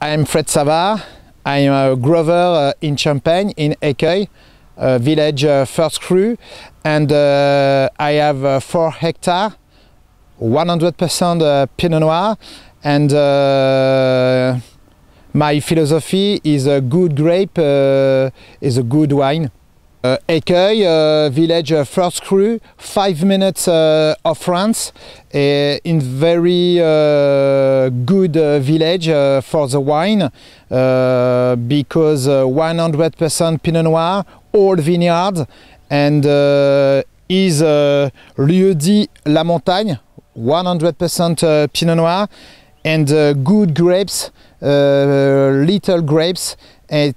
I'm Fred Savard. I'm a grower in Champagne, in Écueil, village first cru, and I have 4 hectares, 100% Pinot Noir, and my philosophy is a good grape is a good wine. Écueil, village first cru, 5 minutes of France, in very good village for the wine, because 100% Pinot Noir, old vineyard, and is lieu-dit La Montagne, 100% Pinot Noir, and good grapes, little grapes, and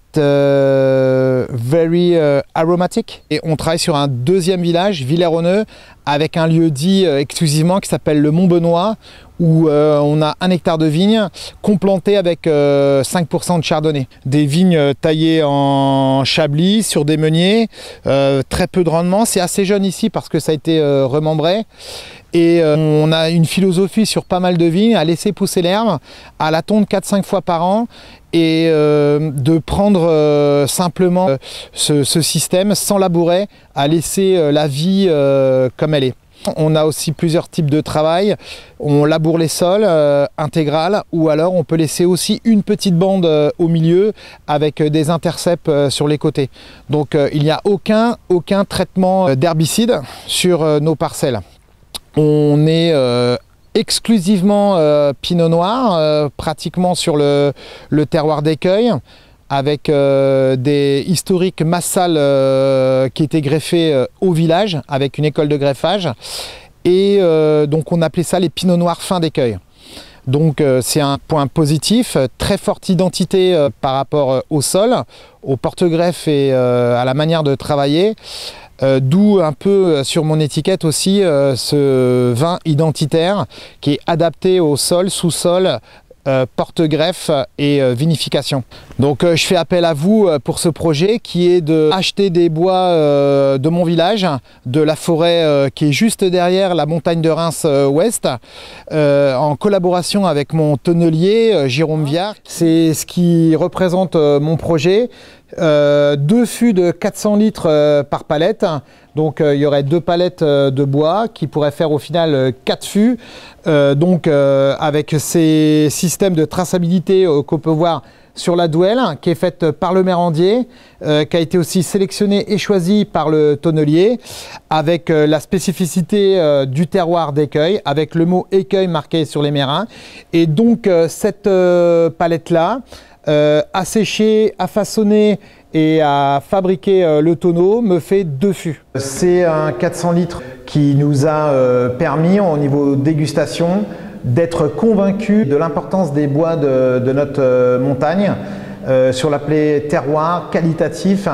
very aromatic. Et on travaille sur un deuxième village, Villers-Ronneux, avec un lieu-dit exclusivement qui s'appelle le Mont-Benoît, où on a 1 hectare de vignes complanté avec 5% de chardonnay. Des vignes taillées en chablis sur des meuniers, très peu de rendement. C'est assez jeune ici parce que ça a été remembré. Et on a une philosophie sur pas mal de vignes, à laisser pousser l'herbe, à la tonde 4-5 fois par an, et de prendre simplement ce système sans labourer, à laisser la vie comme elle est. On a aussi plusieurs types de travail. On laboure les sols intégrales, ou alors on peut laisser aussi une petite bande au milieu avec des intercepts sur les côtés. Donc il n'y a aucun traitement d'herbicide sur nos parcelles. On est exclusivement Pinot Noir, pratiquement sur le terroir d'Écueil, avec des historiques massales qui étaient greffés au village, avec une école de greffage. Et donc on appelait ça les Pinot Noirs fins d'Écueil. Donc c'est un point positif, très forte identité par rapport au sol, au porte-greffe et à la manière de travailler. D'où un peu sur mon étiquette aussi ce vin identitaire qui est adapté au sol, sous-sol, porte-greffe et vinification. Donc je fais appel à vous pour ce projet qui est d'acheter des bois de mon village, de la forêt qui est juste derrière la montagne de Reims ouest, en collaboration avec mon tonnelier Jérôme Viard. C'est ce qui représente mon projet. 2 fûts de 400 litres par palette, donc il y aurait 2 palettes de bois qui pourraient faire au final 4 fûts, donc avec ces systèmes de traçabilité qu'on peut voir sur la douelle, qui est faite par le mérandier, qui a été aussi sélectionné et choisi par le tonnelier, avec la spécificité du terroir d'Écueil, avec le mot Écueil marqué sur les mérins. Et donc cette palette-là, à sécher, à façonner et à fabriquer le tonneau me fait 2 fûts. C'est un 400 litres qui nous a permis au niveau dégustation d'être convaincus de l'importance des bois de notre montagne sur l'appelé terroir qualitatif.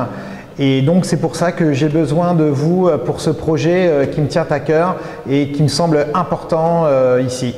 Et donc c'est pour ça que j'ai besoin de vous pour ce projet qui me tient à cœur et qui me semble important ici.